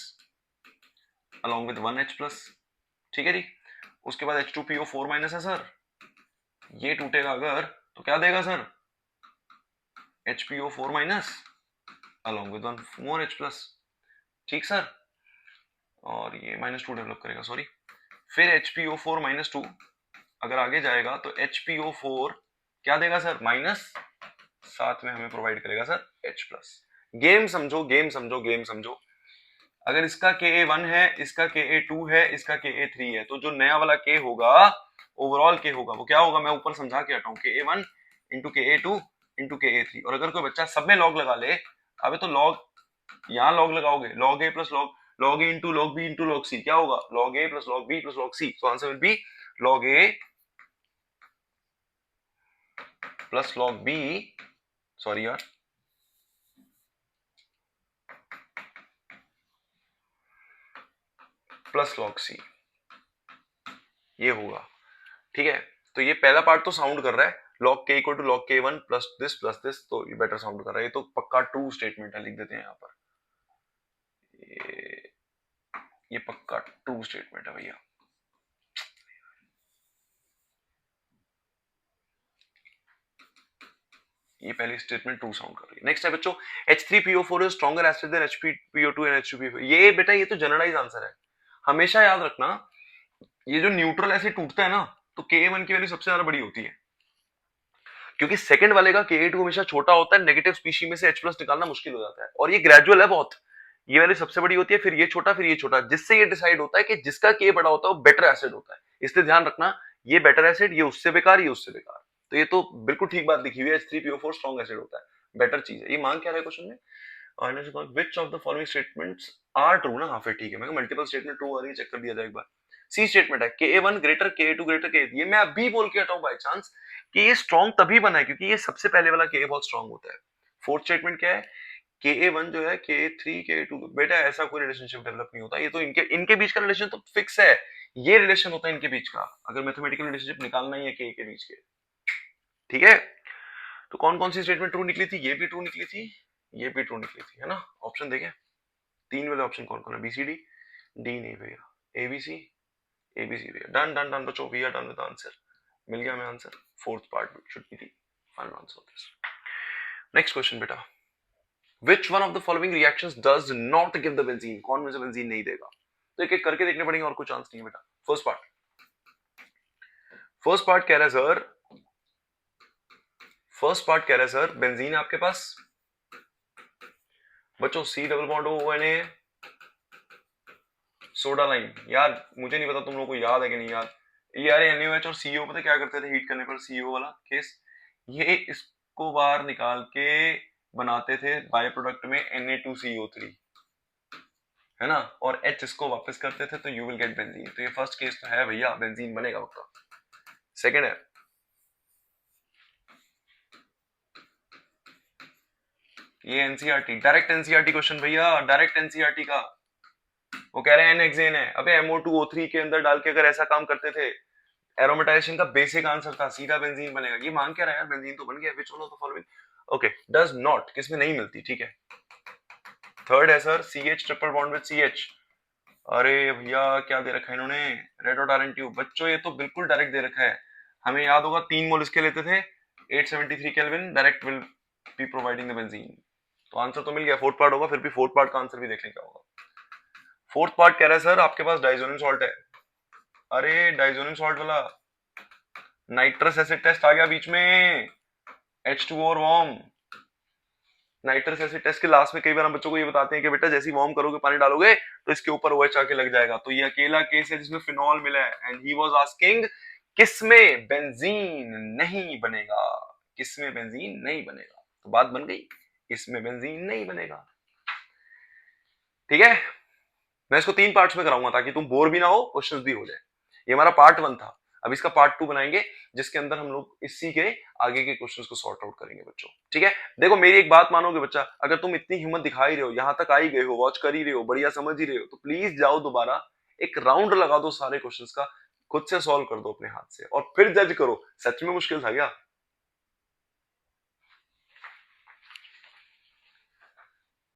along with 1H plus, ठीक है जी। उसके बाद H2PO4 माइनस है सर, ये टूटेगा अगर तो क्या देगा sir, HPO4 minus along with 1 more H plus, ठीक सर, और ये -2 डेवलप करेगा सॉरी, फिर HPO4 -2 अगर आगे जाएगा तो HPO4 क्या देगा सर, माइनस, साथ में हमें प्रोवाइड करेगा सर H प्लस। गेम समझो, गेम समझो, गेम समझो। अगर इसका KA1 है, इसका KA2 है, इसका KA3 है, तो जो नया वाला K होगा, ओवरऑल K होगा, वो क्या होगा, मैं ऊपर समझा के हटाऊं, KA1 into KA2 into KA3। और अगर कोई बच्चा सब में लॉग लगा ले, अबे तो लॉग, यहां लॉग लगाओगे, log A plus log A into log B into log C, क्या होगा, log A plus log B plus log C। तो answer will be log A plus log B, sorry यार, प्लस लॉग C, ये होगा। ठीक है, तो ये पहला पार्ट तो साउंड कर रहा है, log k equal to log k1 plus this, तो ये बेटर साउंड कर रहा है, ये तो पक्का ट्रू स्टेटमेंट है, लिख देते हैं यहाँ पर, ये पक्का ट्रू स्टेटमेंट है भैया। ये पहली स्टेटमेंट ट्रू साउंड कर रही है। नेक्स्ट है बच्चों, H3PO4 is stronger acid than HPPO2 and H2PO4। ये बेटा ये तो जनरलाइज आंसर है, हमेशा याद रखना, ये जो न्यूट्रल एसिड टूटता है ना, तो Ka1 की वैल्यू सबसे ज्यादा बड़ी होती है, क्योंकि सेकंड वाले का Ka2 हमेशा छोटा होता है, नेगेटिव स्पीशी में से H प्लस निकालना मुश्किल हो जाता है, और ये ग्रेजुअल है बहुत, ये वैल्यू सबसे बड़ी होती है, फिर ये छोटा, फिर ये छोटा, जिससे ये डिसाइड होता है कि जिसका K बड़ा होता है वो बेटर एसिड होता है। इसलिए ध्यान रखना, ये बेटर एसिड, ये उससे बेकार, ये उससे बेकार। तो ये तो बिल्कुल ठीक बात लिखी हुई है, H3PO4 स्ट्रॉन्ग एसिड होता है, बेटर चीज है। ये मांग क्या रहा है क्वेश्चन में, which of the following statements are true ना, हाँ फिर ठीक है, मैं मल्टीपल स्टेटमेंट ट्रू आ रही है, चेक कर दिया जाए एक बार। सी स्टेटमेंट है Ka1 greater Ka2 greater Ka3, ये मैं अभी बोल के हटाऊं बाय चांस कि ये स्ट्रॉन्ग तभी बना है क्योंकि ये सबसे पहले वाला Ka बहुत स्ट्रॉन्ग होता है। फोर्थ स्टेटमेंट क्या है, Ka1 जो है Ka3 Ka2, बेटा ऐसा कोई रिलेशनशिप डेवलप नहीं होता, ये तो इनके इनके बीच का रिलेशन तो फिक्स है, ये रिलेशन होता है इनके बीच का, अगर मैथमेटिकल रिलेशनशिप निकालना ही है K के बीच के। ठीक है, तो कौन कौन सी स्टेटमेंट ट्रू निकली थी, ये भी ट्रू निकली थी, ये भी ट्रू निकली थी, है ना। ऑप्शन देखें, तीन वाले ऑप्शन कौन कौन है, BCD, डी नहीं भैया, ABC, ABC भैया, डन डन डन बच्चों, we are done with answer, मिल गया हमें answer, fourth part should be the final answer of this. Next question बेटा, which one of the following reactions does not give the benzene, कौन मुझे benzene नहीं देगा, तो एक एक करके देखने पड़ेंगे, और कोई चांस नहीं है बेटा। फर्स्ट पार्ट कह रहा है सर, बेंजीन आपके पास बच्चों, C double bond ONA, soda line, यार मुझे नहीं पता तुम लोगों को याद है कि नहीं याद, यार NaOH और CO पता क्या करते थे हीट करने पर, CO वाला केस, ये इसको बाहर निकाल के बनाते थे बाय प्रोडक्ट में Na2CO3, है ना, और H इसको वापस करते थे, तो यू विल गेट बेंजीन। तो ये फर्स्ट केस तो है भैया, बेंजीन बनेगा पक्का। सेकंड है, ये एनसीईआरटी, डायरेक्ट एनसीईआरटी क्वेश्चन भैया, डायरेक्ट एनसीईआरटी का, वो कह रहे हैं N-हेक्सेन है, अबे MO2O3 के अंदर डाल के अगर ऐसा काम करते थे, एरोमेटाइजेशन का बेसिक आंसर था, सीधा बेंजीन बनेगा। ये मांग क्या रहा है यार, बेंजीन तो बन गया, विच one of the following, okay, does not, किसमें नहीं मिलती, ठीक है। थर्ड है sir, CH triple bond with CH, अरे भैया क्या दे रखा है इन्होंने, रेड हॉट आयरन ट्यूब, बच्चों ये तो बिल्कुल डायरेक्ट दे रखा है, हमें याद होगा 3 मोल इसके लेते थे, 873 kelvin, direct will be providing the benzene. तो आंसर तो मिल गया, फोर्थ पार्ट होगा, फिर भी फोर्थ पार्ट का आंसर भी देख लें क्या होगा। फोर्थ पार्ट कह रहा है सर आपके पास डाइजोनियम सॉल्ट है, अरे डाइजोनियम सॉल्ट वाला नाइट्रस एसिड टेस्ट आ गया बीच में, H2O और वार्म, नाइट्रस एसिड टेस्ट के लास्ट में कई बार हम बच्चों को ये बताते हैं कि बेटा जैसे वार्म करोगे, पानी डालोगे, तो इसके ऊपर OH आके लग जाएगा, तो ये अकेला केस है जिसमें फिनॉल मिला है, एंड ही वाज आस्किंग किसमें बेंजीन नहीं बनेगा, किसमें बेंजीन नहीं बनेगा, तो बात बन गई, इसमें बेंजीन नहीं बनेगा। ठीक है, मैं इसको 3 पार्ट्स में कराऊंगा ताकि तुम बोर भी ना हो, क्वेश्चंस भी हो जाए। ये हमारा पार्ट 1 था, अब इसका पार्ट 2 बनाएंगे, जिसके अंदर हम लोग इसी के आगे के क्वेश्चंस को सॉर्ट आउट करेंगे बच्चों। ठीक है, देखो मेरी एक बात मानोगे बच्चा, अगर तुम इतनी हिम्मत दिखा ही रहे हो, यहां तक आ ही गए हो, वॉच कर ही रहे हो, बढ़िया समझ ही रहे हो, तो प्लीज जाओ दोबारा एक राउंड लगा दो सारे क्वेश्चंस का, खुद से सॉल्व कर दो अपने हाथ से, और फिर जज करो सच में मुश्किल था क्या।